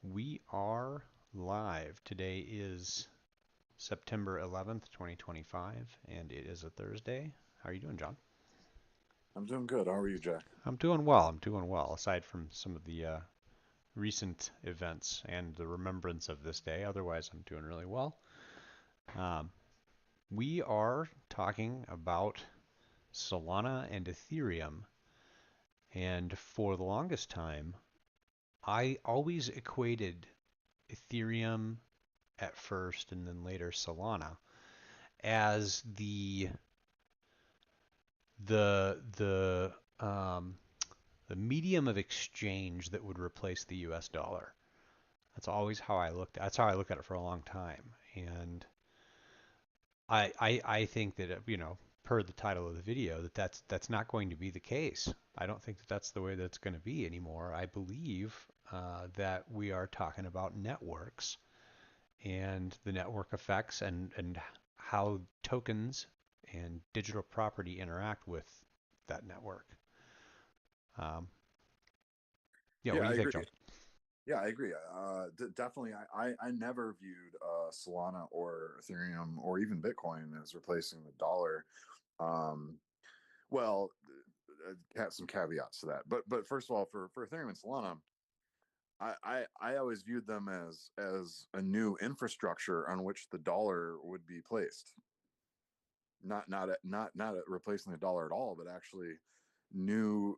We are live. Today is September 11th, 2025, and it is a Thursday. How are you doing, John? I'm doing good. How are you, Jack? I'm doing well. I'm doing well, aside from some of the recent events and the remembrance of this day. Otherwise, I'm doing really well. Um, we are talking about Solana and Ethereum, and for the longest time, I always equated Ethereum at first and then later Solana as the the medium of exchange that would replace the U.S. dollar. That's always how I looked. That's how I look at it for a long time, and I think that per the title of the video, that's not going to be the case. I don't think that that's the way that's going to be anymore. I believe that we are talking about networks and the network effects and how tokens and digital property interact with that network. Um, yeah, Yeah, what do I you think, agree. Joe? Yeah, I agree. Definitely, I never viewed Solana or Ethereum or even Bitcoin as replacing the dollar. Um, well, have some caveats to that. But first of all, for Ethereum and Solana, I always viewed them as a new infrastructure on which the dollar would be placed. Not at replacing the dollar at all, but actually new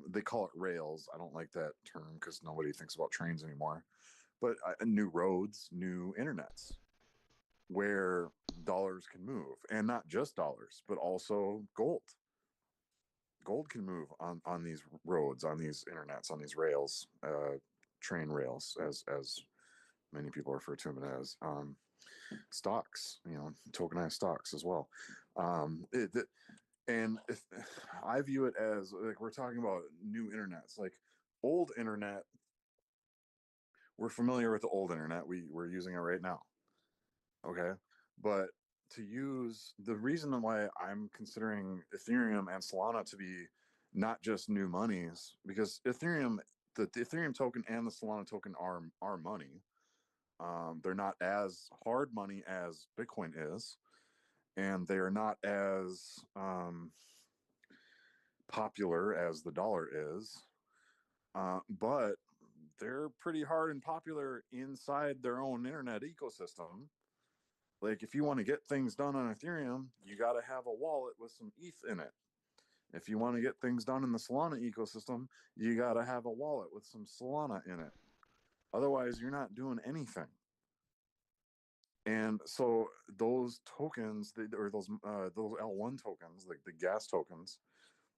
they call it rails. I don't like that term because nobody thinks about trains anymore. But new roads, new internets where dollars can move, and not just dollars, but also gold. Gold can move on these roads, on these internets, on these rails, train rails, as many people refer to them as. Stocks, tokenized stocks as well. And if I view it as like we're talking about new internets, like old internet, we're familiar with the old internet. We're using it right now. Okay. But to use the reason why I'm considering Ethereum and Solana to be not just new monies, because the Ethereum token and the Solana token are money. They're not as hard money as Bitcoin is, and they are not as popular as the dollar is. But they're pretty hard and popular inside their own internet ecosystem. Like, if you want to get things done on Ethereum, you got to have a wallet with some ETH in it. If you want to get things done in the Solana ecosystem, you got to have a wallet with some Solana in it. Otherwise, you're not doing anything. And so those tokens, or those L1 tokens, like the gas tokens,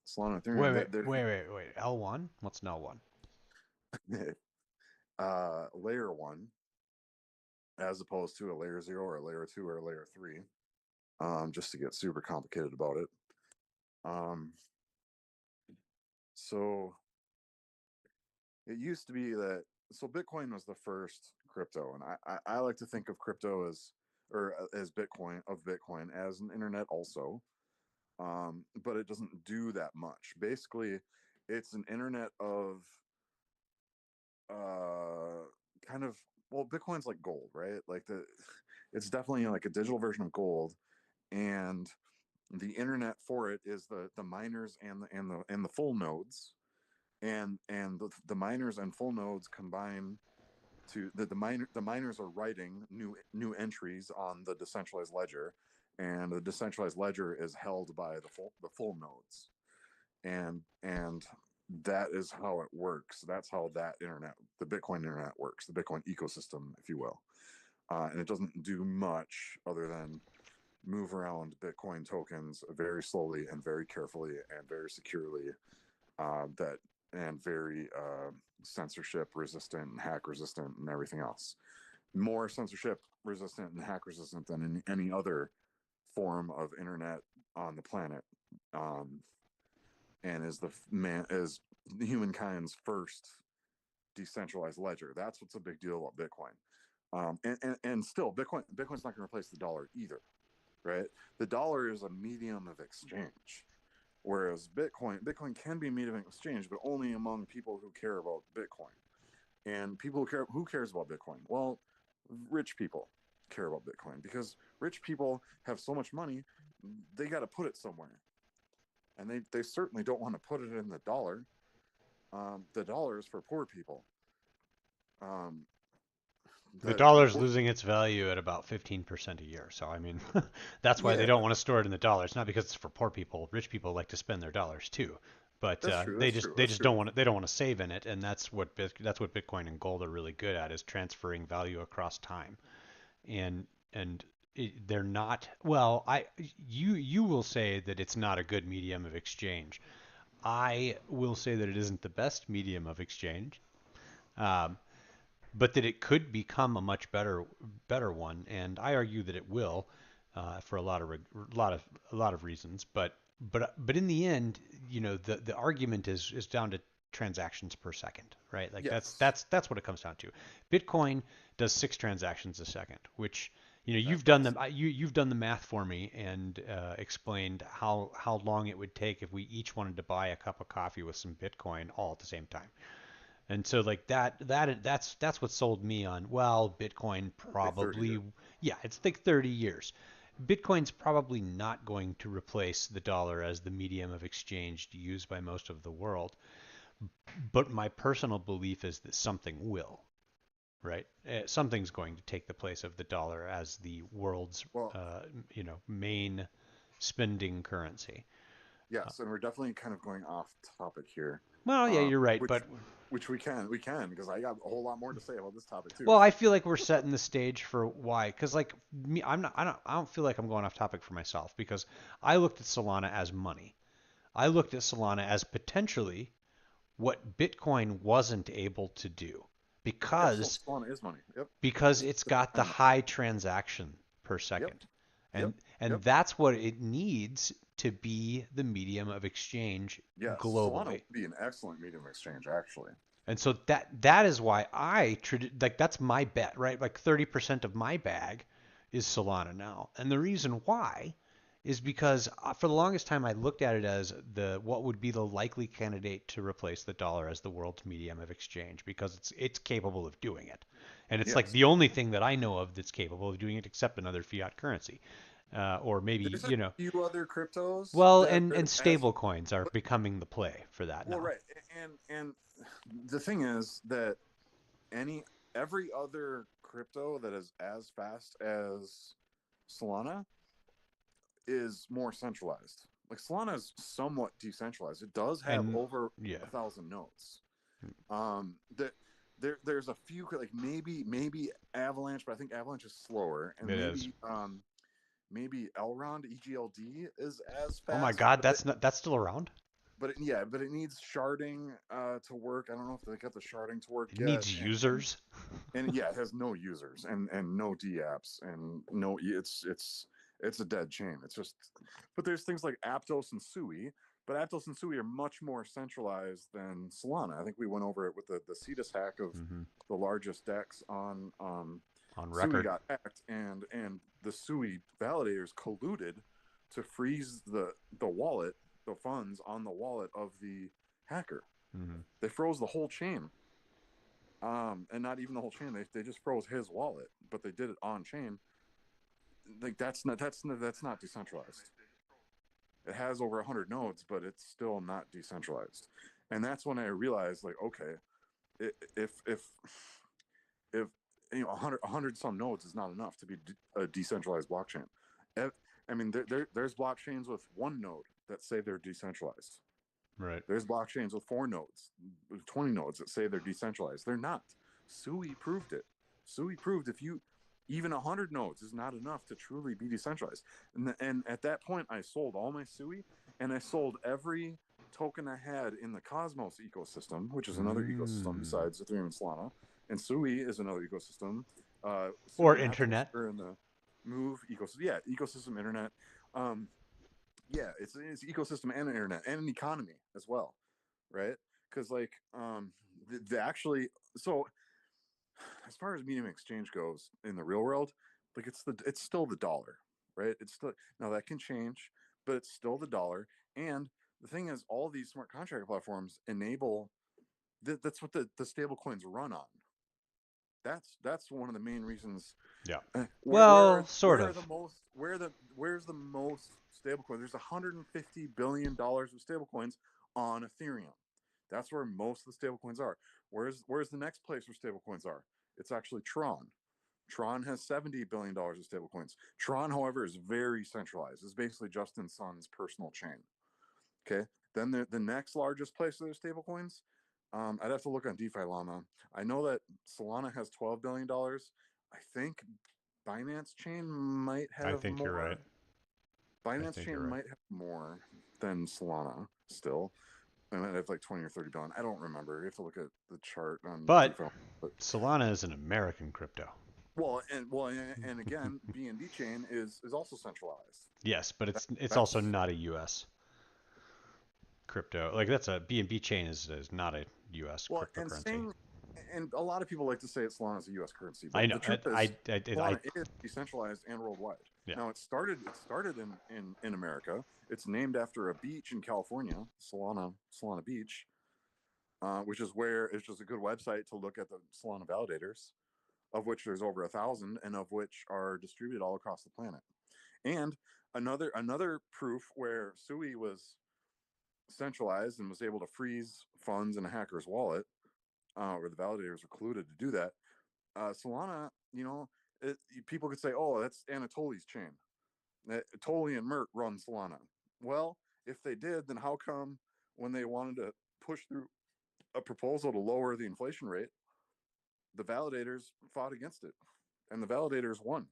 Solana Wait, Ethereum, wait, that they're wait, wait, wait. L1? What's an L1? layer one, as opposed to a layer zero or a layer two or a layer three, just to get super complicated about it. Um, so it used to be that so Bitcoin was the first crypto, and I like to think of crypto as Bitcoin as an internet also, but it doesn't do that much. Basically, it's an internet of uh, kind of well, Bitcoin's like gold, right? It's definitely like a digital version of gold, and the internet for it is the miners and the full nodes, and the miners and full nodes combine to the miners are writing new entries on the decentralized ledger, and the decentralized ledger is held by the full nodes, and that is how it works. That's how the Bitcoin internet works, the Bitcoin ecosystem, if you will. And it doesn't do much other than move around Bitcoin tokens very slowly and very carefully and very securely, that and very censorship resistant and hack resistant and everything else. More censorship resistant and hack resistant than any other form of internet on the planet, um, and is humankind's first decentralized ledger. That's what's a big deal about Bitcoin. And still, Bitcoin's not going to replace the dollar either, right? The dollar is a medium of exchange, whereas Bitcoin can be a medium of exchange, but only among people who care about Bitcoin. And people who cares about Bitcoin? Well, rich people care about Bitcoin because rich people have so much money, they got to put it somewhere, and they certainly don't want to put it in the dollar. The dollar is for poor people. Um, The the dollar's poor, losing its value at about 15% a year. So, I mean, that's why they yeah, don't want to store it in the dollar. It's not because it's for poor people. Rich people like to spend their dollars too. But that's true. they That's just true. they That's just true. don't want to save in it, and that's what Bitcoin and gold are really good at, is transferring value across time. And they're not, well, I you will say that it's not a good medium of exchange. I will say that it isn't the best medium of exchange. Um, but that it could become a much better one, and I argue that it will, for a lot of reasons. But in the end, the argument is down to transactions per second, right? Like Yes, that's what it comes down to. Bitcoin does 6 transactions a second, which that you've done does. them you've done the math for me and explained how long it would take if we each wanted to buy a cup of coffee with some Bitcoin all at the same time. And so like that's what sold me on, well, Bitcoin Like 30 probably, years. yeah, it's like 30 years. Bitcoin's probably not going to replace the dollar as the medium of exchange used by most of the world, but my personal belief is that something will, right? Something's going to take the place of the dollar as the world's Well, main spending currency. Uh, yes, and we're definitely kind of going off topic here, well, yeah, uh, you're right, which but we can because I got a whole lot more to say about this topic too. well, I feel like we're setting the stage for why, because like me, I don't feel like I'm going off topic for myself because I looked at Solana as money. I looked at Solana as potentially what Bitcoin wasn't able to do Yeah, because Solana is money. Yep, just it's got the define that. high transaction per Yep, second, yep, and yep. that's what it needs to be the medium of exchange Yes, Solana globally. would be an excellent medium of exchange, actually. And so that is why like that's my bet, right? Like 30% of my bag is Solana now. And the reason why is because for the longest time I looked at it as the what would be the likely candidate to replace the dollar as the world's medium of exchange because it's capable of doing it. And it's like Yes, the only thing that I know of that's capable of doing it except another fiat currency. Or maybe, there's a few other cryptos well, that and as stable coins are but becoming the play for that well, now. right, and the thing is that any every other crypto that is as fast as Solana is more centralized. Like Solana is somewhat decentralized. It does have And over yeah, 1,000 nodes. That there's a few like maybe Avalanche, but I think Avalanche is slower, and it is. maybe Elrond EGLD is as Oh my fast, God, that's still around. but it needs sharding to work. I don't know if they got the sharding to work It yet, needs users. and yeah, it has no users and no dApps and no it's a dead chain. It's just, but there's things like Aptos and Sui, but Aptos and Sui are much more centralized than Solana. I think we went over it with the Cetus hack of Hmm. the largest DEX on On Sui record. got hacked, and the Sui validators colluded to freeze the wallet, the funds on the wallet of the hacker. Hmm. They froze the whole chain, and not even the whole chain. They just froze his wallet, but they did it on chain. Like that's not decentralized. It has over 100 nodes, but it's still not decentralized. And that's when I realized, like, okay, if a hundred some nodes is not enough to be a decentralized blockchain. I mean, there's blockchains with one node that say they're decentralized. Right. There's blockchains with 4 nodes, 20 nodes that say they're decentralized. They're not. Sui proved it. Sui proved if you even 100 nodes is not enough to truly be decentralized. And at that point, I sold all my Sui and I sold every token I had in the Cosmos ecosystem, which is another ecosystem Mm. besides Ethereum and Solana. And Sui is another ecosystem. Or Sui and Aptos internet. are in the Move ecosystem. Yeah, ecosystem internet. Um, yeah, it's ecosystem and an internet and an economy as well, right? Because like the actually so as far as medium exchange goes in the real world, like it's still the dollar, right? It's still, now that can change, but it's still the dollar. And the thing is, all these smart contract platforms enable that's what the stable coins run on, That's one of the main reasons. Yeah. Where Well, sort where are of. the most where's the most stablecoin? There's 150 billion dollars of stablecoins on Ethereum. That's where most of the stablecoins are. Where's the next place where stablecoins are? It's actually Tron. Tron has $70 billion of stablecoins. Tron, however, is very centralized. It's basically Justin Sun's personal chain. Okay. Then the next largest place of their stablecoins, I'd have to look on DeFi Llama. I know that Solana has $12 billion. I think Binance Chain might I have think you're right. more. I Binance think you're Chain right. might have more than Solana still. I might have like 20 or 30 billion. I don't remember. You have to look at the chart on But DeFi. But Solana is an American crypto. well, and again, BNB chain is also centralized. Yes, but That, it's also that's not a U.S. crypto. Like that's a BNB chain is not a U.S. Well, cryptocurrency. and a lot of people like to say Solana is a U.S. currency, I but know. the truth is, I Solana is decentralized and worldwide. yeah. Now, it started in America. It's named after a beach in California, Solana Beach, which is a good website to look at the Solana validators, of which there's over 1,000, and of which are distributed all across the planet. And another proof where Sui was centralized and was able to freeze funds in a hacker's wallet, where the validators were colluded to do that. Solana, people could say, "Oh, that's Anatoly's chain. Anatoly and Mert run Solana." Well, if they did, then how come when they wanted to push through a proposal to lower the inflation rate, the validators fought against it, and the validators won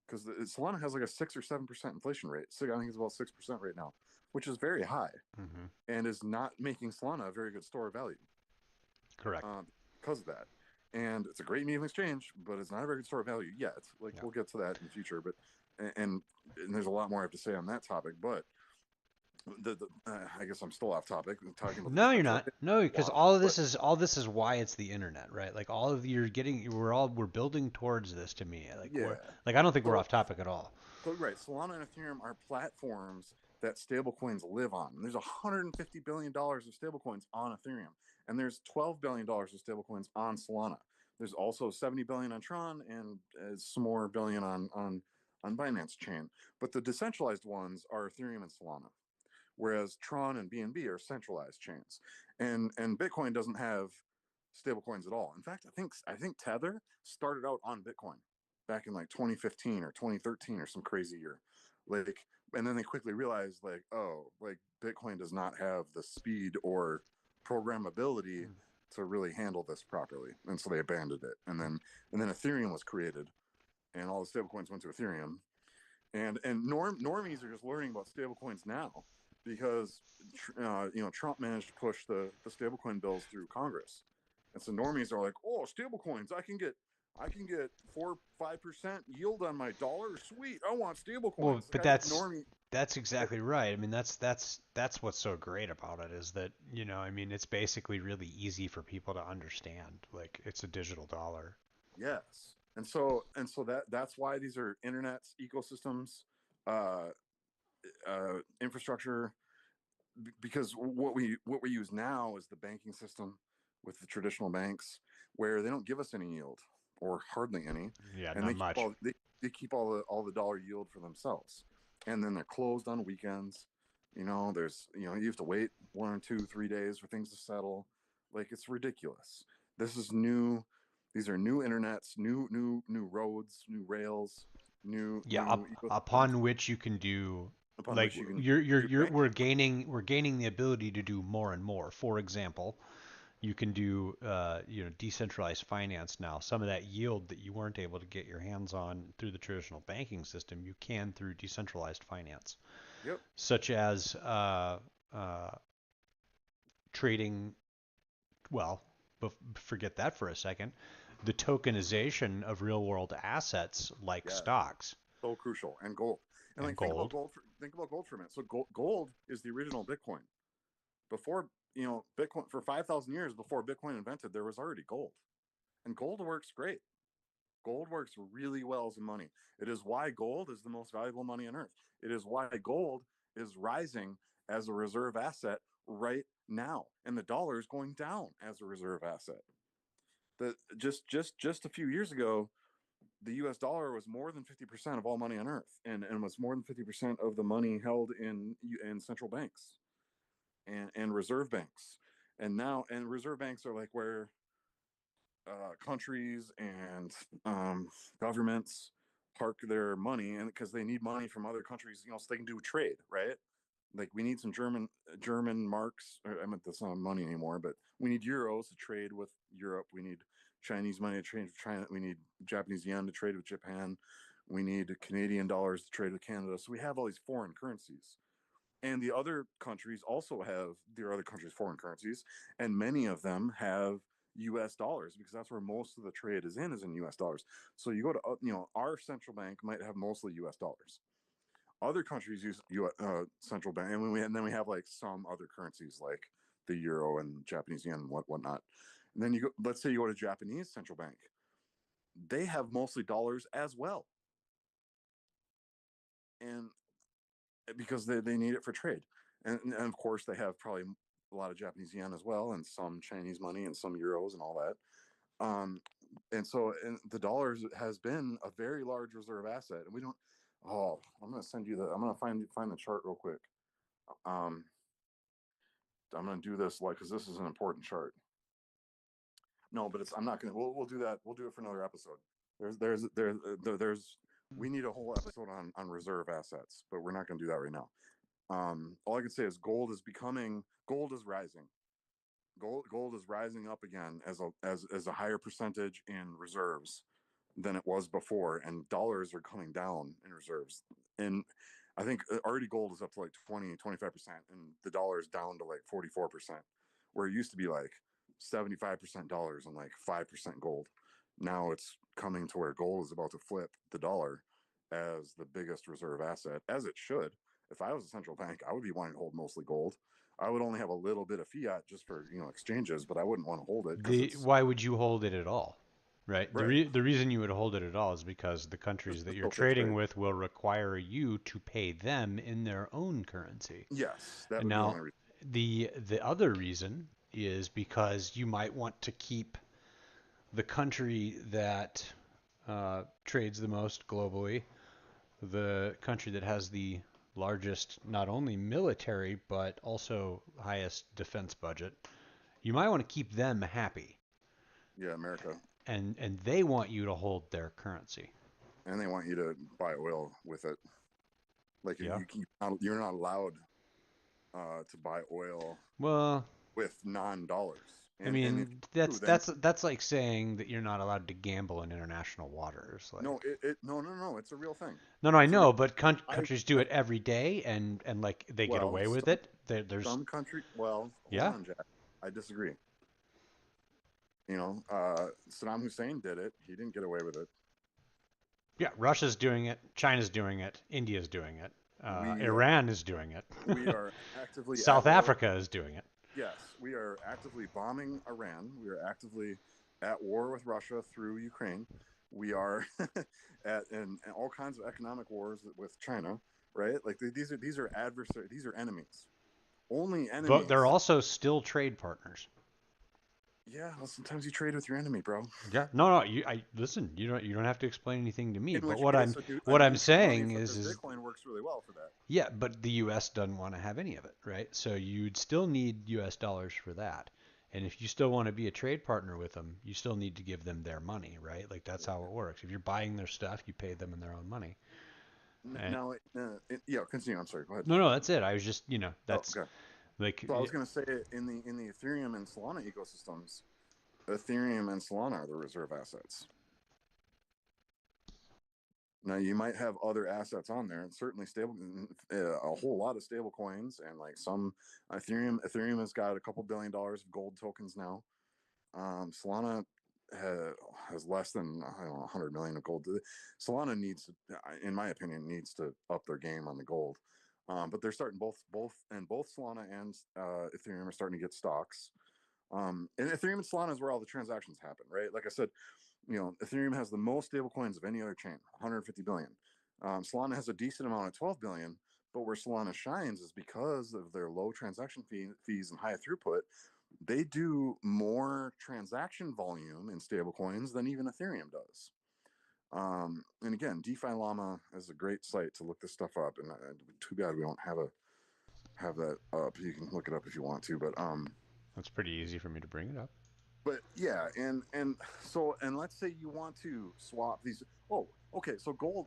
because Solana has like a 6 or 7% inflation rate. So I think it's about 6% right now, which is very high Hmm. and is not making Solana a very good store of value. Correct. Because of that. And it's a great medium exchange, but it's not a very good store of value yet. Like Yeah. we'll get to that in the future, but and and there's a lot more I have to say on that topic. But I guess I'm still off topic talking about the No, you're not. decentralized No, because block. But all this is why it's the internet, right? Like all of you're getting we're building towards this to me. yeah, I don't think we're so off topic at all. right, Solana and Ethereum are platforms that stablecoins live on. And there's 150 billion dollars of stablecoins on Ethereum, and there's $12 billion of stablecoins on Solana. There's also 70 billion on Tron and some more billion on Binance Chain. But the decentralized ones are Ethereum and Solana, whereas Tron and BNB are centralized chains. And Bitcoin doesn't have stablecoins at all. In fact, I think Tether started out on Bitcoin back in like 2015 or 2013 or some crazy year. Like, and then they quickly realized like, oh, like Bitcoin does not have the speed or programmability to really handle this properly, and so they abandoned it. And then Ethereum was created, and all the stablecoins went to Ethereum, and normies are just learning about stablecoins now because Trump managed to push the stablecoin bills through Congress, and so normies are like, oh, stablecoins, I can get 4-5% yield on my dollar. Sweet, I want Well, stablecoins. Like but I think normie. that's exactly right. I mean, that's what's so great about it is that, I mean, it's basically really easy for people to understand. Like it's a digital dollar. Yes, and so that's why these are internets ecosystems, uh, infrastructure, because what we use now is the banking system with the traditional banks where they don't give us any yield or hardly any, Yeah, and not much. they keep all the dollar yield for themselves, and then they're closed on weekends. You have to wait 1 or 2 3 days for things to settle. Like it's ridiculous. This is new. These are new internets, new roads, new rails, Yeah, new ecosystems upon which you can do upon like which you can do you're bank. we're gaining the ability to do more and more. For example, you can do decentralized finance now. Some of that yield that you weren't able to get your hands on through the traditional banking system, you can through decentralized finance, Yep. such as uh, trading. Well, forget that for a second. The tokenization of real world assets like Yes. stocks So crucial, and gold. And and like think about gold. gold. Think about gold for a minute. So gold is the original Bitcoin. Before Bitcoin, for 5,000 years before Bitcoin invented, there was already gold, and gold works great. Gold works really well as a money. It is why gold is the most valuable money on earth. It is why gold is rising as a reserve asset right now, and the dollar is going down as a reserve asset. that just a few years ago, the U.S. dollar was more than 50% of all money on Earth, and was more than 50% of the money held in central banks and reserve banks. And reserve banks are like where countries and governments park their money, and because they need money from other countries, so they can do trade, right? Like we need some German marks. Or, I meant that's not money anymore, but we need euros to trade with Europe. We need Chinese money to trade with China. We need Japanese yen to trade with Japan. We need Canadian dollars to trade with Canada. So we have all these foreign currencies, and the other countries also have their other countries' foreign currencies, and many of them have U.S. dollars because that's where most of the trade is in U.S. dollars. So you go to our central bank might have mostly U.S. dollars. Other countries use central bank, and then we have like some other currencies like the euro and Japanese yen and whatnot. And then you go, let's say you go to Japanese central bank, they have mostly dollars as well, and because they need it for trade, and of course they have probably a lot of Japanese yen as well, and some Chinese money and some euros and all that. And the dollars has been a very large reserve asset, and we don't. Oh, I'm gonna send you the. I'm gonna find the chart real quick. Um, I'm gonna do this like because this is an important chart. No, but it's I'm not gonna. We'll do that. We'll do it for another episode. There's we need a whole episode on reserve assets, but we're not gonna do that right now. All I can say is gold is rising. Gold is rising up again as a higher percentage in reserves than it was before, and dollars are coming down in reserves. And I think already gold is up to like 25%, and the dollar is down to like 44%, where it used to be like 75% dollars and like 5% gold. Now it's coming to where gold is about to flip the dollar as the biggest reserve asset, as it should. If I was a central bank, I would be wanting to hold mostly gold. I would only have a little bit of fiat just for exchanges, but I wouldn't want to hold it because The it's why would you hold it at all? Right? right. The reason you would hold it at all is because the Just countries that you're facilitate trading trade. with will require you to pay them in their own currency. Yes, that And would be the now only reason. the other reason is because you might want to keep the country that trades the most globally, the country that has the largest not only military but also highest defense budget. You might want to keep them happy, Yeah, America, and they want you to hold their currency. and they want you to buy oil with it. Like Yeah. you're not allowed to buy oil Well, with non-dollars. I And if mean, you do, then that's like saying that you're not allowed to gamble in international waters. no, Like, no, it's a real thing. no, no, I It's a real. know, but I, countries do I it every day, and like they get well, away with it. There's, some country. Well, hold yeah, on, Jack. I disagree. Saddam Hussein did it. He didn't get away with it. yeah. Russia's doing it, China's doing it, India's doing it, We Iran is doing it, we are actively at South war. Africa is doing it. Yes, we are actively bombing Iran. We are actively at war with Russia through Ukraine. We are in all kinds of economic wars with China, right? Like these are adversary. These are enemies. Only But they're enemies. also still trade partners. Yeah, well, sometimes you trade with your enemy, bro. Yeah. No, no. I listen. You don't have to explain anything to me. In But which case, a what I'm neutral money saying such as is Bitcoin works really well for that. yeah. But the U.S. doesn't want to have any of it, right? So you'd still need U.S. dollars for that. And if you still want to be a trade partner with them, you still need to give them their money, right? Like that's how it works. If you're buying their stuff, you pay them in their own money. And Now, yeah, continue. I'm sorry. Go ahead. no, no, that's it. I was just, Oh, that's okay. like, So I was going to say in the Ethereum and Solana ecosystems, Ethereum and Solana are the reserve assets. Now you might have other assets on there, and certainly a whole lot of stable coins, and like some Ethereum has got a couple $1 billion of gold tokens now. Solana has less than I don't know 100 million of gold. Solana needs, in my opinion, needs to up their game on the gold. But they're starting both Solana and Ethereum are starting to get stocks. And Ethereum and Solana is where all the transactions happen, right? Like I said, Ethereum has the most stable coins of any other chain, 150 billion. Solana has a decent amount at 12 billion, but where Solana shines is because of their low transaction fees and high throughput. they do more transaction volume in stablecoins than even Ethereum does. And again, DeFi Llama is a great site to look this stuff up. And too bad we don't have that up. You can look it up if you want to, That's pretty easy for me to bring it up. but yeah, and let's say you want to swap these. Oh, okay. So gold,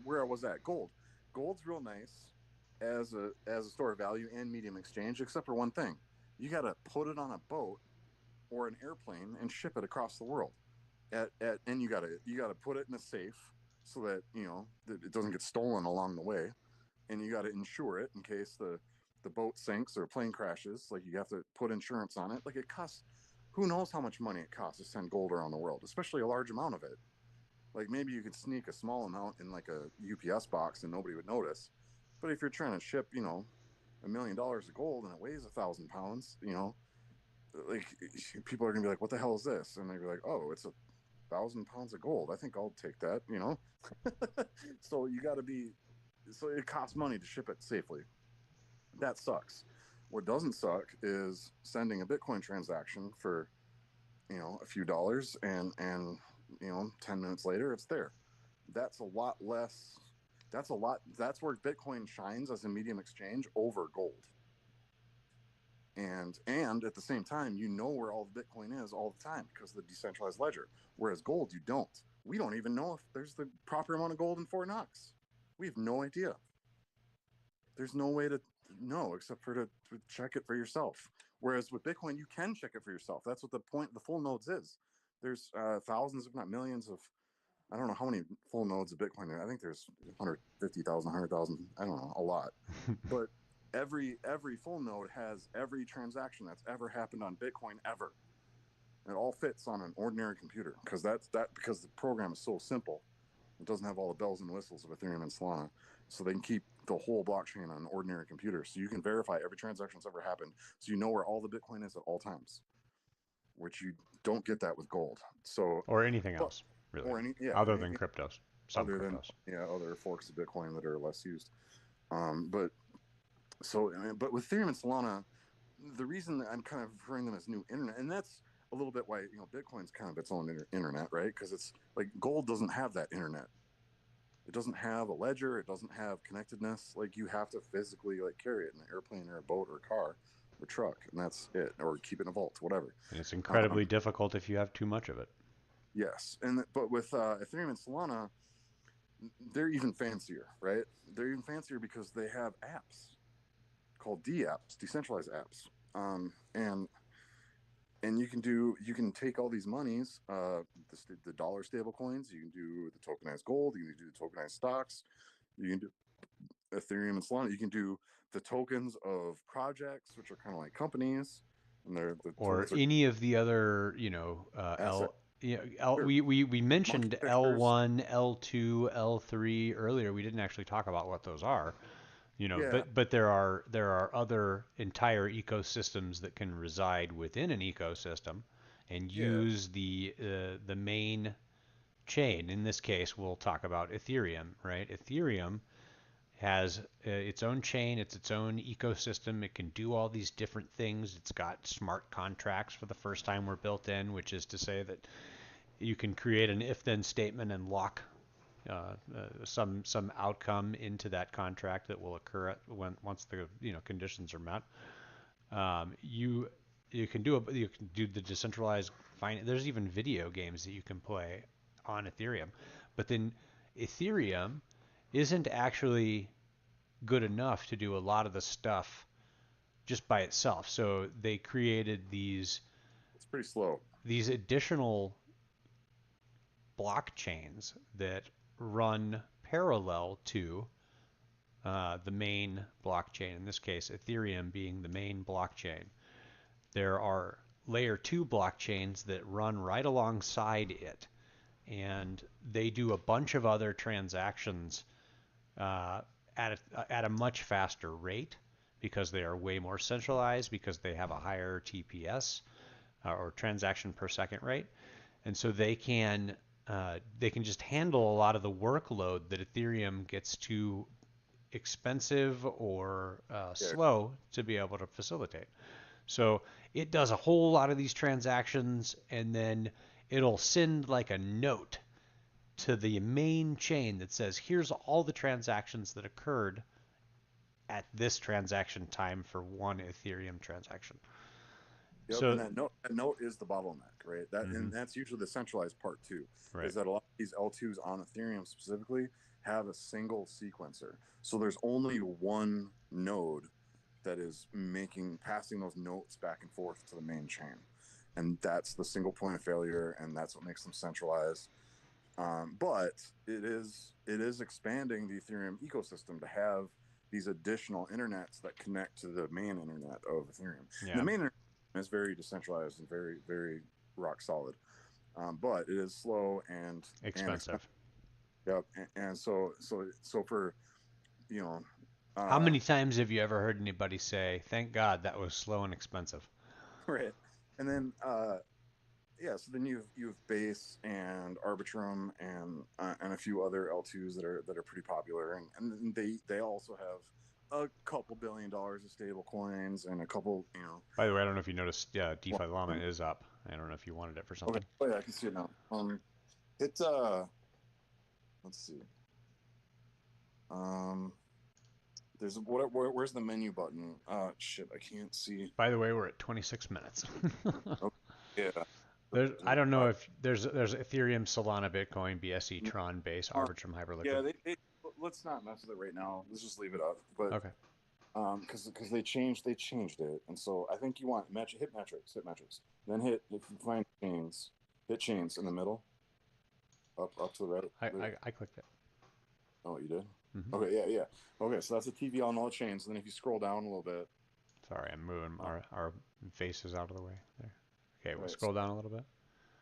where I was at, gold's real nice as a store of value and medium exchange, except for one thing: you got to put it on a boat or an airplane and ship it across the world. And you gotta put it in a safe so that that it doesn't get stolen along the way, and you got to insure it in case the boat sinks or plane crashes. Like you have to put insurance on it. Like it costs, who knows how much money it costs to send gold around the world, especially a large amount of it. Like maybe you could sneak a small amount in like a UPS box and nobody would notice. But if you're trying to ship, $1 million of gold and it weighs 1,000 pounds, like people are gonna be like, "What the hell is this?" And they'd be like, "Oh, it's 1,000 pounds of gold. I think I'll take that." So you got to be. So it costs money to ship it safely. That sucks. What doesn't suck is sending a Bitcoin transaction for a few dollars, and 10 minutes later it's there. That's a lot less. That's where Bitcoin shines as a medium exchange over gold. And at the same time, you know where all the Bitcoin is all the time because of the decentralized ledger. Whereas gold, you don't. We don't even know if there's the proper amount of gold in Fort Knox. We have no idea. There's no way to know except for to check it for yourself. Whereas with Bitcoin, you can check it for yourself. That's what the point of the full nodes is. There's thousands, if not millions, of, I don't know how many full nodes of Bitcoin there. I think there's 150,000, 100,000. I don't know, a lot. But every full node has every transaction that's ever happened on Bitcoin ever. And it all fits on an ordinary computer because because the program is so simple. It doesn't have all the bells and whistles of Ethereum and Solana. So they can keep the whole blockchain on an ordinary computer. So you can verify every transaction that's ever happened. So you know where all the Bitcoin is at all times, which you don't get that with gold. So, Or anything but, else, really, or other than cryptos, some other than, cryptos. other forks of Bitcoin that are less used. But but with Ethereum and Solana, the reason that I'm kind of referring them as new internet, and that's a little bit why Bitcoin's kind of its own internet, right? Because it's like gold doesn't have that internet. It doesn't have a ledger. It doesn't have connectedness. Like you have to physically like carry it in an airplane or a boat or a car or truck, and that's it. Or keep it in a vault, whatever. And it's Um, incredibly difficult if you have too much of it. yes, but with Ethereum and Solana, they're even fancier, right? They're even fancier because they have apps called D apps, decentralized apps, and you can take all these monies, the dollar stable coins, you can do the tokenized gold, you can do the tokenized stocks, you can do Ethereum and Solana, you can do the tokens of projects, which are kind of like companies, and the Or tokens are any of the other, asset. Sure. we Monkey mentioned pictures. L1, L2, L3 earlier. We didn't actually talk about what those are, Yeah, but there are other entire ecosystems that can reside within an ecosystem and yeah, use the main chain. In this case, we'll talk about Ethereum, right? Ethereum has its own chain, it's its own ecosystem. It can do all these different things. It's got smart contracts for the first time were built in, which is to say that you can create an if-then statement and lock some outcome into that contract that will occur once the conditions are met. You you can do the decentralized finance. There's even video games that you can play on Ethereum, but then Ethereum isn't actually good enough to do a lot of the stuff just by itself. So they created it's pretty slow. these additional blockchains that run parallel to the main blockchain. In this case, Ethereum being the main blockchain. There are layer 2 blockchains that run right alongside it, and they do a bunch of other transactions uh, at a much faster rate because they are way more centralized, because they have a higher TPS or transaction per second rate, and so they can just handle a lot of the workload that Ethereum gets too expensive or Yeah, slow to be able to facilitate. So it does a whole lot of these transactions, and then it'll send like a note to the main chain that says, here's all the transactions that occurred at this transaction time for one Ethereum transaction. Yep, So, and that note is the bottleneck, right? mhm, And that's usually the centralized part too. right. Is that a lot of these L2s on Ethereum specifically have a single sequencer, so there's only one node that is passing those notes back and forth to the main chain, and that's the single point of failure, and that's what makes them centralized. But it is expanding the Ethereum ecosystem to have these additional internets that connect to the main internet of Ethereum. And the Yeah, main internet is very decentralized and very very rock solid, but it is slow and expensive. expensive. Yep. And so for you know, How uh, many times have you ever heard anybody say, thank God that was slow and expensive? right, and then yeah, so then you've base and arbitrum and a few other L2s that are pretty popular, and they also have a couple $1 billion of stable coins and a couple, By the way, I don't know if you noticed, well, DeFi Llama is up. I don't know if you wanted it for okay, something. oh yeah, I can see it now. It let's see, um, where's the menu button? Shit, I can't see. By the way, we're at 26 minutes. Oh, yeah, I don't know if there's Ethereum, Solana, Bitcoin, BSC, Tron, Base, uh, Arbitrum, Hyperliquid. yeah, let's not mess with it right now. Let's just leave it up. But Okay. because they changed it, and so I think you want hit metrics, then if you find chains, hit chains in the middle, up to the right. I clicked it. Oh, you did. Hmm. Okay, yeah, yeah. Okay, so that's a TV on all chains. And then if you scroll down a little bit, Sorry, I'm moving uh, our faces out of the way there. Okay, we'll right, scroll down a little bit.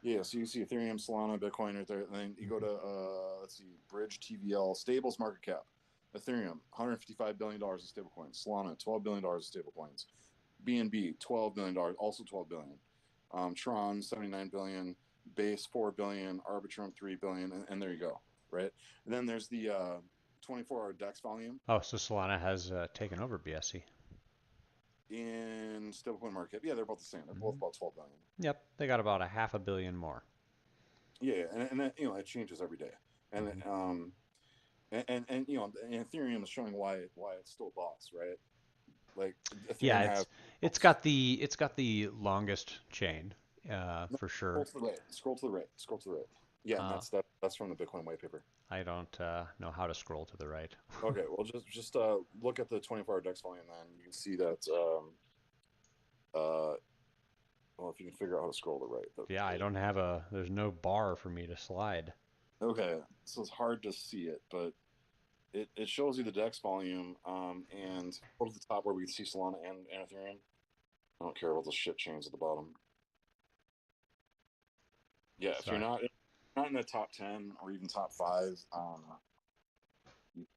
yeah, so you see Ethereum, Solana, Bitcoin right there. And then you go Hmm. to let's see, Bridge TVL stables market cap. Ethereum, $155 billion of stablecoins. Solana, $12 billion of stablecoins. BNB, $12 billion, also 12 billion. Tron, 79 billion. Base, 4 billion. Arbitrum, 3 billion, and there you go, right? And then there's the 24-hour DEX volume Oh, so Solana has taken over BSC. in stablecoin market. Yeah, they're both the same. They're both Hmm. about 12 billion. Yep, they got about a half a billion more. Yeah, and that, it changes every day, and Hmm. and Ethereum is showing why it's still boss, right? Like Yeah, Ethereum has it's got the longest chain, no, for scroll sure. to the right, scroll to the right. Yeah, and Uh, that's from the Bitcoin white paper. I don't know how to scroll to the right. Okay, well, just look at the 24-hour DEX volume, then you can see that. Uh, well, if you can figure out how to scroll to the right, that'd be Yeah, I great. don't have there's no bar for me to slide. Okay, so it's hard to see it, but it shows you the DEX volume, and go to the top where we can see Solana and Ethereum. I don't care about the shit chains at the bottom. Yeah, if you're Sorry. not in the top 10 or even top five,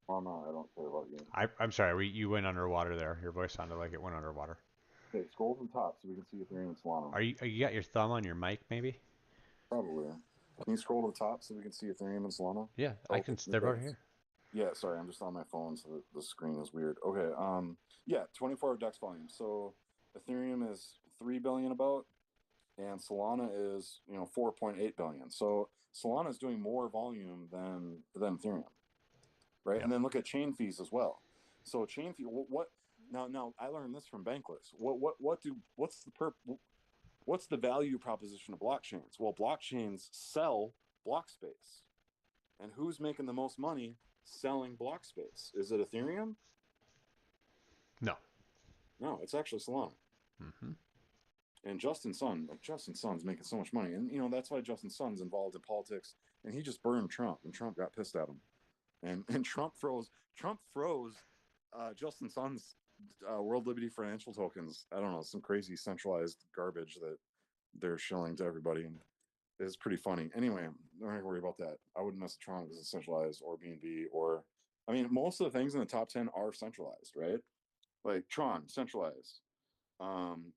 Solana, I don't care about you. I'm sorry, you went underwater there. Your voice sounded like it went underwater. Okay, scroll to the top so we can see Ethereum and Solana. You got your thumb on your mic maybe? Probably. Can you scroll to the top so we can see Ethereum and Solana? Yeah, I Oh, can. They're both here. yeah, sorry, I'm just on my phone, so the screen is weird. Okay, yeah, 24-hour DEX volume. So Ethereum is 3 billion about, and Solana is 4.8 billion. So Solana is doing more volume than Ethereum, right? Yep. And then look at chain fees as well. So chain fee, what now I learned this from Bankless. What's the value proposition of blockchains? Well, blockchains sell block space. And who's making the most money selling block space? Is it Ethereum? No. No, it's actually Solana. Hmm. And Justin Sun's making so much money, and that's why Justin Sun's involved in politics, and he just burned Trump, and Trump got pissed at him, and Trump froze Justin Sun's World Liberty financial tokens. I don't know, some crazy centralized garbage that they're shilling to everybody, and it's pretty funny. Anyway, don't have to worry about that. I wouldn't mess with Tron because it's centralized, or BNB, or I mean, most of the things in the top 10 are centralized, right? Like Tron, centralized. Um,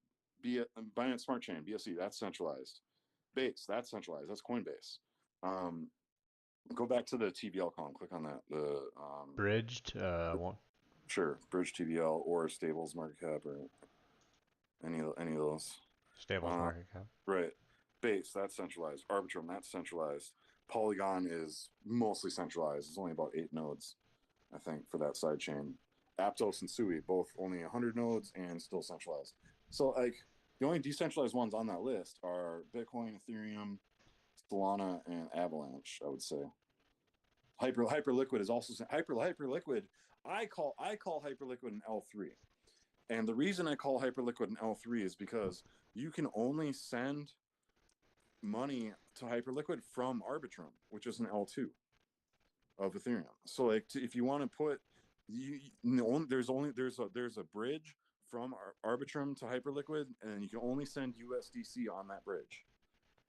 Binance Smart Chain, BSC, that's centralized. Base, that's centralized. That's Coinbase. Um, Go back to the TVL column. Click on that. Bridged. Sure, Bridge TVL or Stables Market Cap, or any of those. Stables Uh, market cap. right. Base, that's centralized. Arbitrum, that's centralized. Polygon is mostly centralized. It's only about 8 nodes, I think, for that side chain. Aptos and Sui, both only 100 nodes and still centralized. So, like, the only decentralized ones on that list are Bitcoin, Ethereum, Solana, and Avalanche, I would say. Hyperliquid is also Hyperliquid. I call Hyperliquid an L3. And the reason I call Hyperliquid an L3 is because you can only send money to Hyperliquid from Arbitrum, which is an L2 of Ethereum. So like if you want to put there's a bridge from Arbitrum to Hyperliquid, and you can only send USDC on that bridge.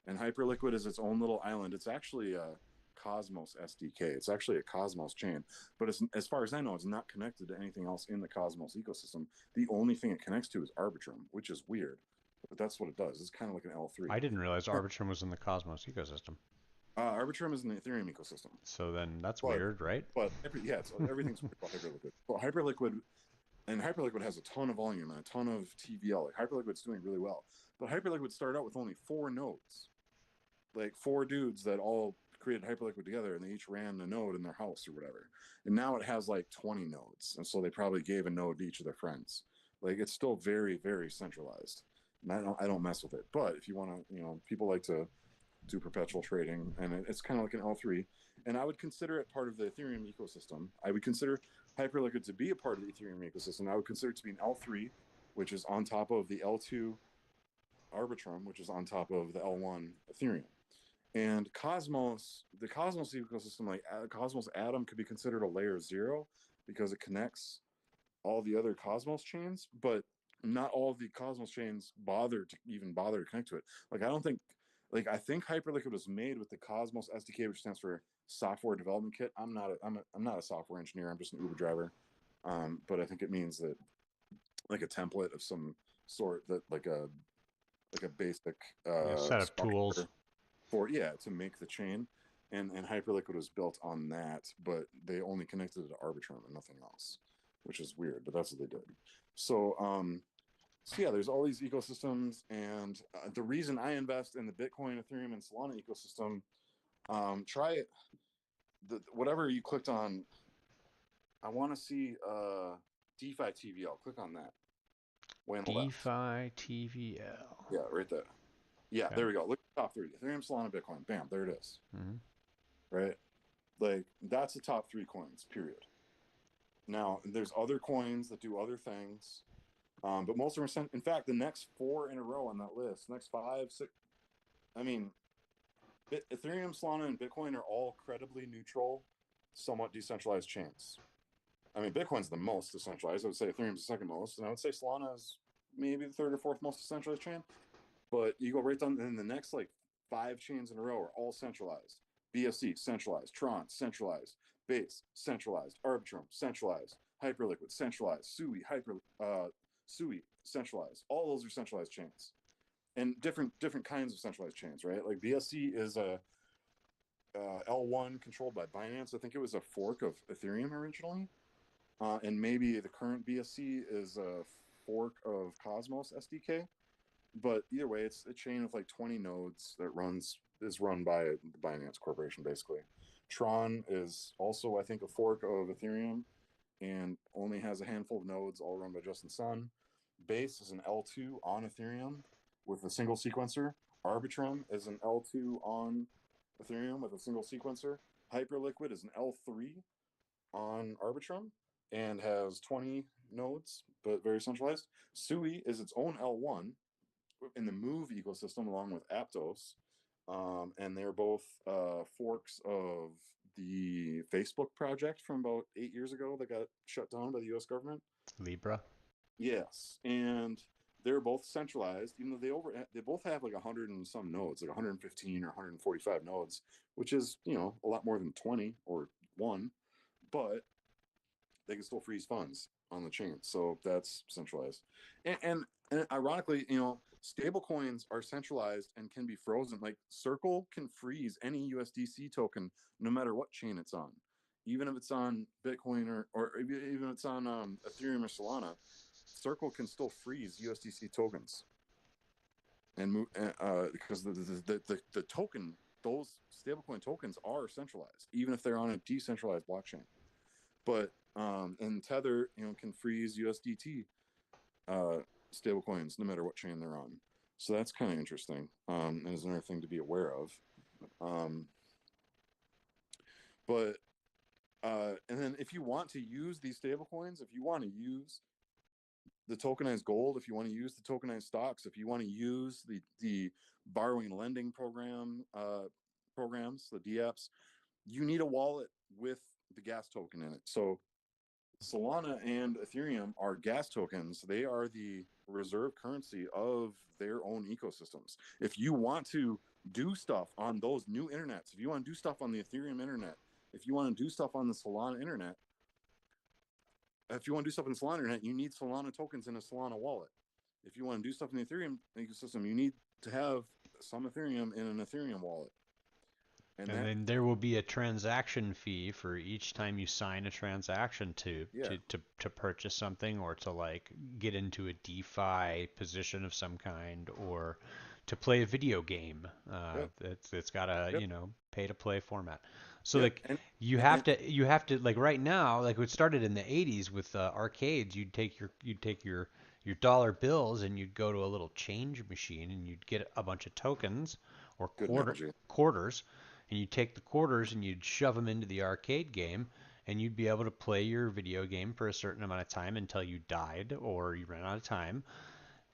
And Hyperliquid is its own little island. It's actually a Cosmos SDK. It's actually a Cosmos chain, but as far as I know, it's not connected to anything else in the Cosmos ecosystem. The only thing it connects to is Arbitrum, which is weird, but that's what it does. It's kind of like an L3. I didn't realize Arbitrum was in the Cosmos ecosystem. Arbitrum is in the Ethereum ecosystem, So then that's but weird, right? yeah, it's everything's weird about Hyperliquid. Well, Hyperliquid has a ton of volume and a ton of TVL. Like Hyperliquid's doing really well, but Hyperliquid started out with only 4 nodes, like 4 dudes that all created Hyperliquid together, and they each ran a node in their house or whatever. And now it has like 20 nodes, and so they probably gave a node to each of their friends. Like it's still very, very centralized, and I don't mess with it. But if you want to, people like to do perpetual trading, and it's kind of like an L3. And I would consider it part of the Ethereum ecosystem. I would consider Hyperliquid to be a part of the Ethereum ecosystem. I would consider it to be an L3, which is on top of the L2 Arbitrum, which is on top of the L1 Ethereum. And the Cosmos ecosystem, like Cosmos Atom, could be considered a layer 0 because it connects all the other Cosmos chains, but not all of the Cosmos chains bother to connect to it. Like I think Hyperliquid was made with the Cosmos SDK, which stands for Software Development Kit. I'm not a software engineer. I'm just an Uber driver. But I think it means that like a template of some sort, that like a basic A set of tools. structure to make the chain. And Hyperliquid was built on that, but they only connected it to Arbitrum and nothing else, which is weird, but that's what they did. So yeah, there's all these ecosystems, and the reason I invest in the Bitcoin, Ethereum, and Solana ecosystem, try it. Whatever you clicked on, I want to see DeFi TVL. Click on that. Way on the left. DeFi TVL. Yeah, right there. Yeah, Okay. there we go. Look at the top 3: Ethereum, Solana, Bitcoin. Bam, there it is. Mm-hmm. Right, like that's the top 3 coins. Period. Now, there's other coins that do other things. But most of them are in fact, the next 4 in a row on that list, next 5, 6, I mean, Ethereum, Solana, and Bitcoin are all credibly neutral, somewhat decentralized chains. I mean, Bitcoin's the most decentralized. I would say Ethereum's the second most, and I would say Solana is maybe the third or fourth most decentralized chain. But you go right down, and the next like 5 chains in a row are all centralized. BSC centralized, Tron centralized, Base centralized, Arbitrum centralized, Hyperliquid centralized, Sui centralized. All those are centralized chains, and different kinds of centralized chains, right? Like BSC is a L1 controlled by Binance. I think it was a fork of Ethereum originally, and maybe the current BSC is a fork of Cosmos SDK. But either way, it's a chain of like 20 nodes that is run by the Binance Corporation, basically. Tron is also, I think, a fork of Ethereum and only has a handful of nodes, all run by Justin Sun. Base is an L2 on Ethereum with a single sequencer. Arbitrum is an L2 on Ethereum with a single sequencer. Hyperliquid is an L3 on Arbitrum and has 20 nodes, but very centralized. Sui is its own L1 in the Move ecosystem along with Aptos. And they're both forks of the Facebook project from about 8 years ago that got shut down by the US government. Libra. Yes, and they're both centralized, even though they both have like 100 and some nodes, like 115 or 145 nodes, which is a lot more than 20 or 1, but they can still freeze funds on the chain, so that's centralized. And ironically, stable coins are centralized and can be frozen. Like Circle can freeze any USDC token no matter what chain it's on, even if it's on Bitcoin or even if it's on Ethereum or Solana. Circle can still freeze USDC tokens and move because the token, those stablecoin tokens are centralized, even if they're on a decentralized blockchain. But and Tether, can freeze USDT stablecoins no matter what chain they're on. So that's kind of interesting. And is another thing to be aware of. Um, but and then if you want to use these stablecoins, if you want to use the tokenized gold, if you want to use the tokenized stocks, if you want to use the borrowing and lending programs, the DApps, you need a wallet with the gas token in it. So Solana and Ethereum are gas tokens. They are the reserve currency of their own ecosystems. If you want to do stuff on those new internets, if you want to do stuff on the Ethereum internet, if you want to do stuff on the Solana internet, if you want to do stuff in the Solana internet, you need Solana tokens in a Solana wallet. If you want to do stuff in the Ethereum ecosystem, you need to have some Ethereum in an Ethereum wallet. And then there will be a transaction fee for each time you sign a transaction yeah, to purchase something, or to like get into a DeFi position of some kind, or to play a video game. yep, It's got a, yep, pay to play format. So yep, like you have to, like right now, like it started in the 80s with arcades. You'd take your dollar bills and you'd go to a little change machine and you'd get a bunch of tokens or good analogy. quarters, and you'd take the quarters and you'd shove them into the arcade game, and you'd be able to play your video game for a certain amount of time until you died or you ran out of time.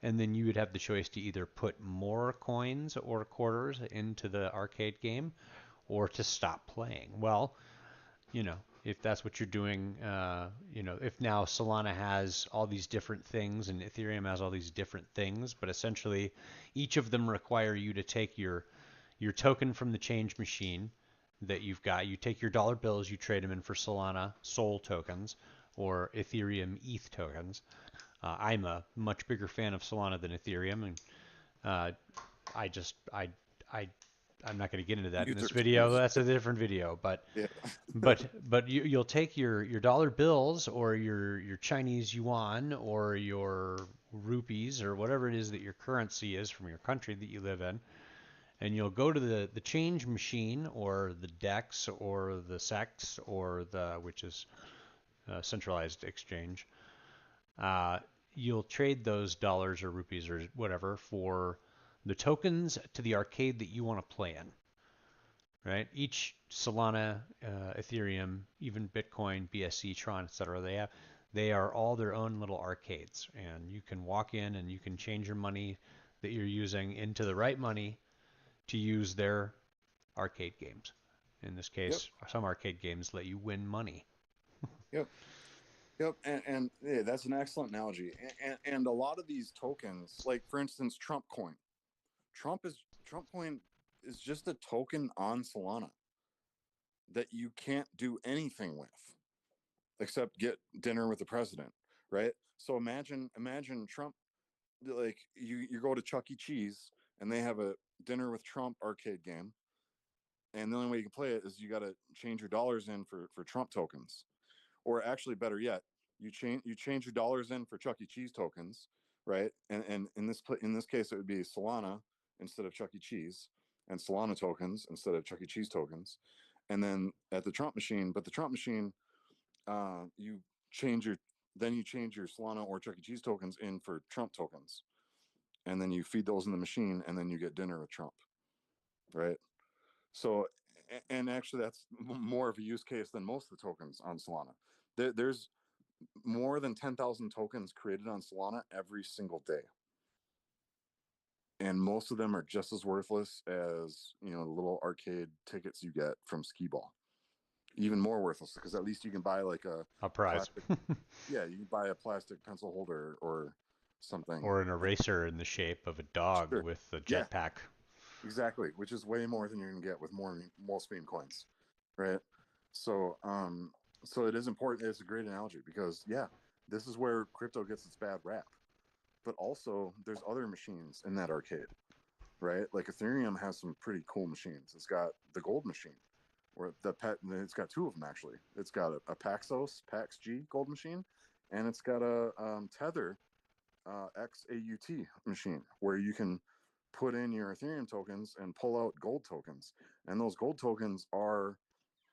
And then you would have the choice to either put more coins or quarters into the arcade game or to stop playing. Well, if that's what you're doing, if now Solana has all these different things and Ethereum has all these different things, but essentially each of them require you to take your token from the change machine that you've got. You take your dollar bills, you trade them in for Solana Sol tokens or Ethereum ETH tokens. I'm a much bigger fan of Solana than Ethereum, and uh, I just I I'm not going to get into that in User this video. experience. That's a different video, but Yeah. you'll take your dollar bills or your Chinese yuan or your rupees or whatever it is that your currency is from your country that you live in, and you'll go to the change machine or the DEX or the SEX or the which is centralized exchange. Uh, you'll trade those dollars or rupees or whatever for the tokens to the arcade that you want to play in. Right? Each Solana, Ethereum, even Bitcoin, BSC, Tron, etc. They are all their own little arcades, and you can walk in and you can change your money that you're using into the right money to use their arcade games. In this Yep. case, some arcade games let you win money. Yep. Yep, and yeah, that's an excellent analogy. And a lot of these tokens, like for instance, Trump coin. Trump coin is just a token on Solana that you can't do anything with except get dinner with the president, right? So imagine Trump, like you go to Chuck E. Cheese and they have a dinner with Trump arcade game, and the only way you can play it is you got to change your dollars in for Trump tokens. Or actually better yet, you change your dollars in for Chuck E. Cheese tokens, right? And in this case, it would be Solana instead of Chuck E. Cheese, and Solana tokens instead of Chuck E. Cheese tokens. And then at the Trump machine, but the Trump machine, you change your then you change your Solana or Chuck E. Cheese tokens in for Trump tokens, and then you feed those in the machine, and then you get dinner with Trump, right? So, and actually, that's more of a use case than most of the tokens on Solana. There's more than 10,000 tokens created on Solana every single day. And most of them are just as worthless as, the little arcade tickets you get from Skee Ball. Even more worthless because at least you can buy like a A prize. plastic, yeah, you can buy a plastic pencil holder or something. Or an eraser in the shape of a dog Sure. with a Yeah, jetpack. exactly. Which is way more than you can get with most meme coins, right? So, so it is important. It's a great analogy because yeah, this is where crypto gets its bad rap. But also there's other machines in that arcade, right? Like Ethereum has some pretty cool machines. It's got the gold machine, or it's got two of them actually. It's got a Paxos Pax G gold machine, and it's got a Tether XAUT machine where you can put in your Ethereum tokens and pull out gold tokens, and those gold tokens are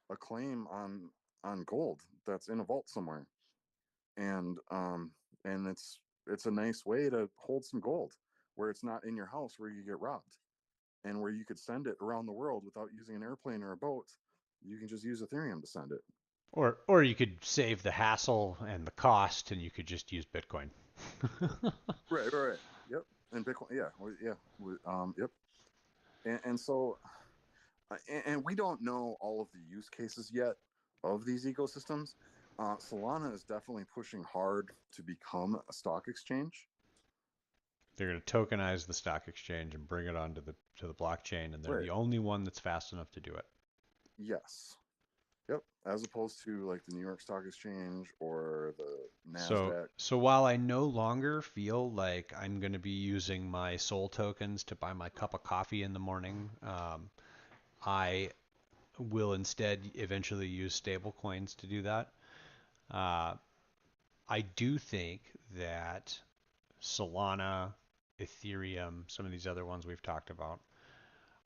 a claim on gold that's in a vault somewhere, and it's a nice way to hold some gold where it's not in your house where you get robbed, and where you could send it around the world without using an airplane or a boat. You can just use Ethereum to send it. Or you could save the hassle and the cost, and you could just use Bitcoin. Right, right, right. Yep. And Bitcoin, yeah, yeah, yep. And so, and we don't know all of the use cases yet of these ecosystems. Solana is definitely pushing hard to become a stock exchange. They're going to tokenize the stock exchange and bring it onto the blockchain, and they're Right. the only one that's fast enough to do it. Yes. Yep. As opposed to like the New York Stock Exchange or the So Nasdaq. so while I no longer feel like I'm going to be using my Sol tokens to buy my cup of coffee in the morning, I will instead eventually use stable coins to do that. Uh, I do think that Solana, Ethereum, some of these other ones we've talked about,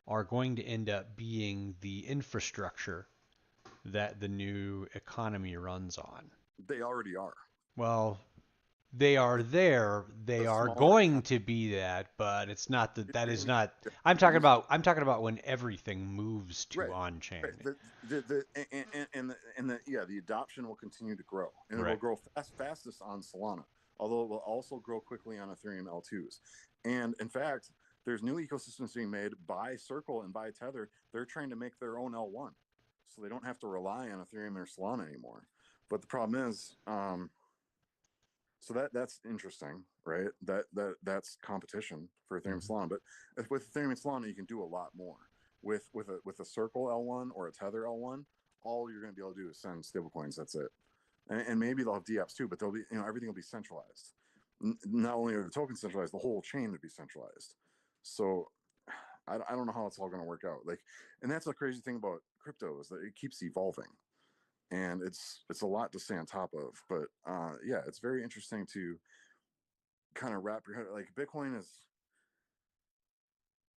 are going to end up being the infrastructure that the new economy runs on. They already are. Well, they are The, there. the They are smaller going economy, to be that, but it's not that. That is it, not. it, I'm talking about when everything moves to right, on right. chain. The adoption will continue to grow, and it will Right. grow fastest on Solana, although it will also grow quickly on Ethereum L2s. And in fact, there's new ecosystems being made by Circle and by Tether. They're trying to make their own L1, so they don't have to rely on Ethereum or Solana anymore. But the problem is, so that's interesting, right? That's competition for Ethereum Mm-hmm. Solana. But with Ethereum Solana, you can do a lot more. With a Circle L1 or a Tether L1, all you're going to be able to do is send stablecoins. That's it. And maybe they'll have DApps too, but they'll be everything will be centralized. Not only are the tokens centralized, the whole chain would be centralized. So I don't know how it's all going to work out. Like, and that's the crazy thing about crypto is that it keeps evolving, and it's a lot to stay on top of. But yeah, it's very interesting to kind of wrap your head, like Bitcoin is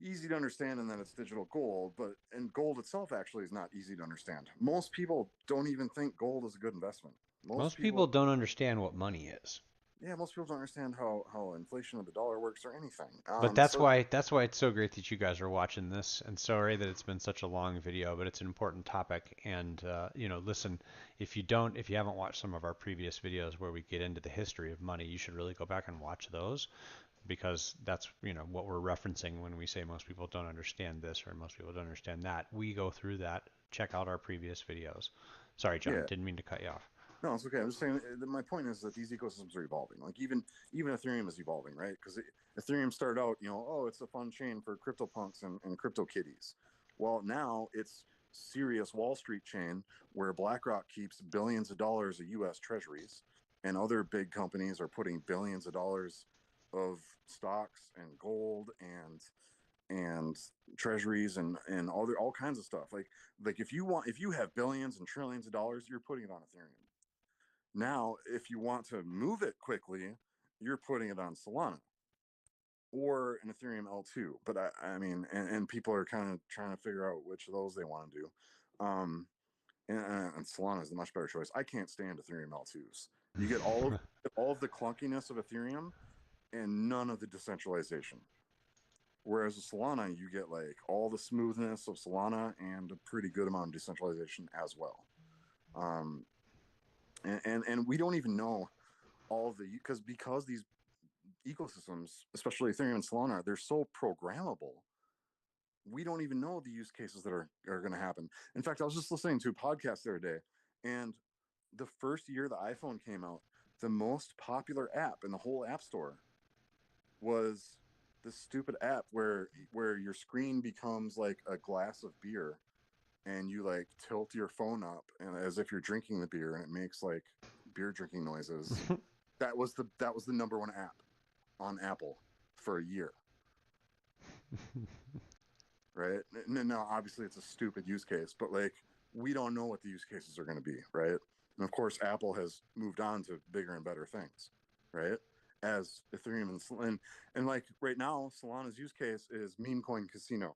easy to understand and then it's digital gold, but and gold itself actually is not easy to understand. Most people don't even think gold is a good investment. Most Most people people, don't understand what money is. yeah, most people don't understand how inflation of the dollar works or anything. But So that's why it's so great that you guys are watching this. And sorry that it's been such a long video, but it's an important topic. And listen, if you haven't watched some of our previous videos where we get into the history of money, you should really go back and watch those because that's what we're referencing when we say most people don't understand this or most people don't understand that. We go through that. Check out our previous videos. Sorry, John, yeah, didn't mean to cut you off. no, it's okay. I'm just saying my point is that these ecosystems are evolving. Like even Ethereum is evolving, right? Because Ethereum started out, oh, it's a fun chain for crypto punks and crypto kitties. Well, now it's serious Wall Street chain where BlackRock keeps billions of dollars of U.S. Treasuries, and other big companies are putting billions of dollars of stocks and gold and treasuries and all kinds of stuff. Like if you have billions and trillions of dollars, you're putting it on Ethereum. Now, if you want to move it quickly, you're putting it on Solana or an Ethereum L2. But I mean, and people are kind of trying to figure out which of those they want to do. Um, and Solana is the much better choice. I can't stand Ethereum L2s. You get all of the clunkiness of Ethereum and none of the decentralization. Whereas with Solana, you get like all the smoothness of Solana and a pretty good amount of decentralization as well. Um, and we don't even know all of the because these ecosystems, especially Ethereum and Solana, they're so programmable. We don't even know the use cases that are going to happen. In fact, I was just listening to a podcast the other day, and the first year the iPhone came out, the most popular app in the whole app store was this stupid app where your screen becomes like a glass of beer and you like tilt your phone up and as if you're drinking the beer and it makes like beer drinking noises. That was the number one app on Apple for a year, right? Now, obviously, it's a stupid use case, but like we don't know what the use cases are going to be, right? And of course, Apple has moved on to bigger and better things, right? as Ethereum and like right now, Solana's use case is meme coin casino,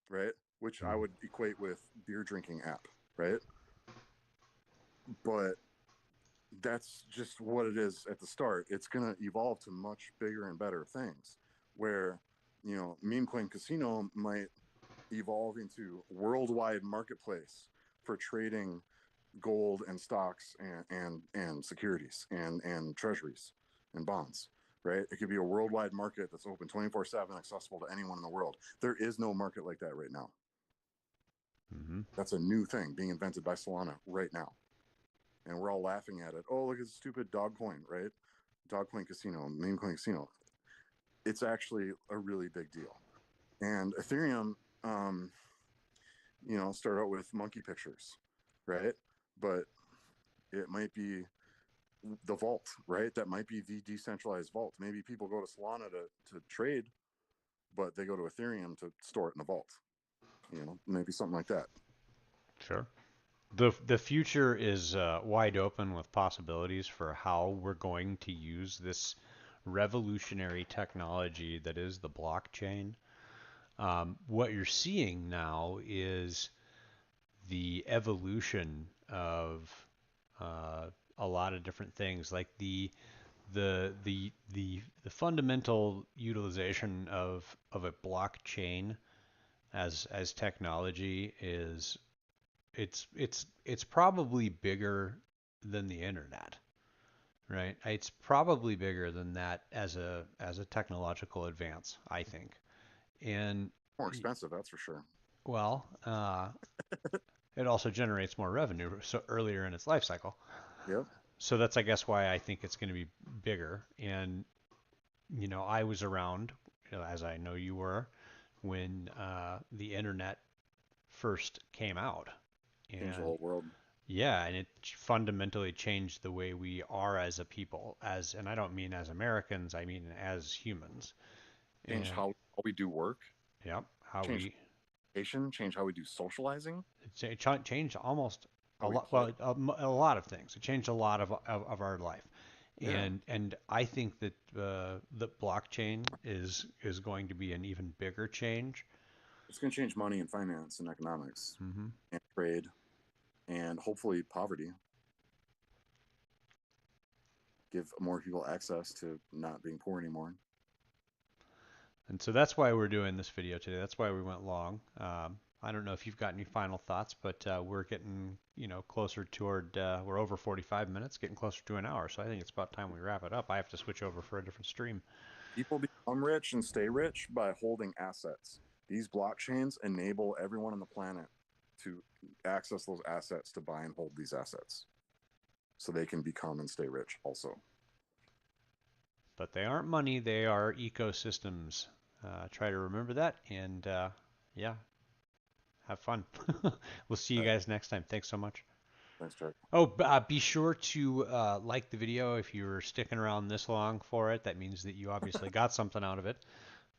right? Which I Mm. would equate with beer drinking app, right? But that's just what it is at the start. It's going to evolve to much bigger and better things where, meme coin casino might evolve into worldwide marketplace for trading gold and stocks and securities and treasuries and bonds, right? It could be a worldwide market that's open 24/7, accessible to anyone in the world. There is no market like that right now. Mm-hmm. That's a new thing being invented by Solana right now. And we're all laughing at it. Oh, look at this stupid dog coin, right? Dog coin casino, meme coin casino. It's actually a really big deal. And Ethereum, start out with monkey pictures, right? But it might be the vault, right? That might be the decentralized vault. Maybe people go to Solana to trade, but they go to Ethereum to store it in the vault. Maybe something like that. Sure. The future is wide open with possibilities for how we're going to use this revolutionary technology that is the blockchain. What you're seeing now is the evolution of a lot of different things, like the fundamental utilization of a blockchain as technology is it's probably bigger than the internet, right? It's probably bigger than that as a technological advance, I think. And More expensive, that's for sure. well, it also generates more revenue so earlier in its life cycle. Yep. So that's, I guess, why I think it's going to be bigger. And I was around, as I know you were, when the internet first came out, Change the and whole world. yeah, and it fundamentally changed the way we are as a people, and I don't mean as Americans, I mean as humans. Change And how we do work. yep, how Change we education. Change how we do socializing. changed almost How a we lot, play. well, a lot of things. It changed a lot of our life. Yeah. And I think that the blockchain is going to be an even bigger change. It's going to change money and finance and economics Hmm. and trade and hopefully poverty. Give more people access to not being poor anymore. And so that's why we're doing this video today. That's why we went long. I don't know if you've got any final thoughts, but we're getting, closer toward, we're over 45 minutes, getting closer to an hour. So I think it's about time we wrap it up. I have to switch over for a different stream. People become rich and stay rich by holding assets. These blockchains enable everyone on the planet to access those assets to buy and hold these assets so they can become and stay rich also. But they aren't money, they are ecosystems. Try to remember that. And yeah, have fun. We'll see you All right. guys next time. Thanks so much. Thanks, Chuck. Oh, be sure to like the video if you're sticking around this long for it. That means that you obviously got something out of it.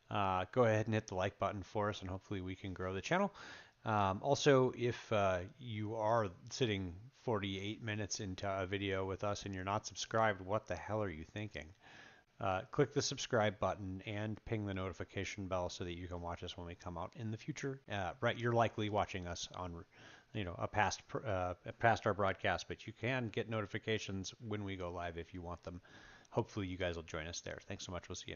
Go ahead and hit the like button for us, and hopefully we can grow the channel. Also, if you are sitting 48 minutes into a video with us and you're not subscribed, what the hell are you thinking? Click the subscribe button and ping the notification bell so that you can watch us when we come out in the future. Right, you're likely watching us on, a past our broadcast, but you can get notifications when we go live if you want them. Hopefully, you guys will join us there. Thanks so much. We'll see you.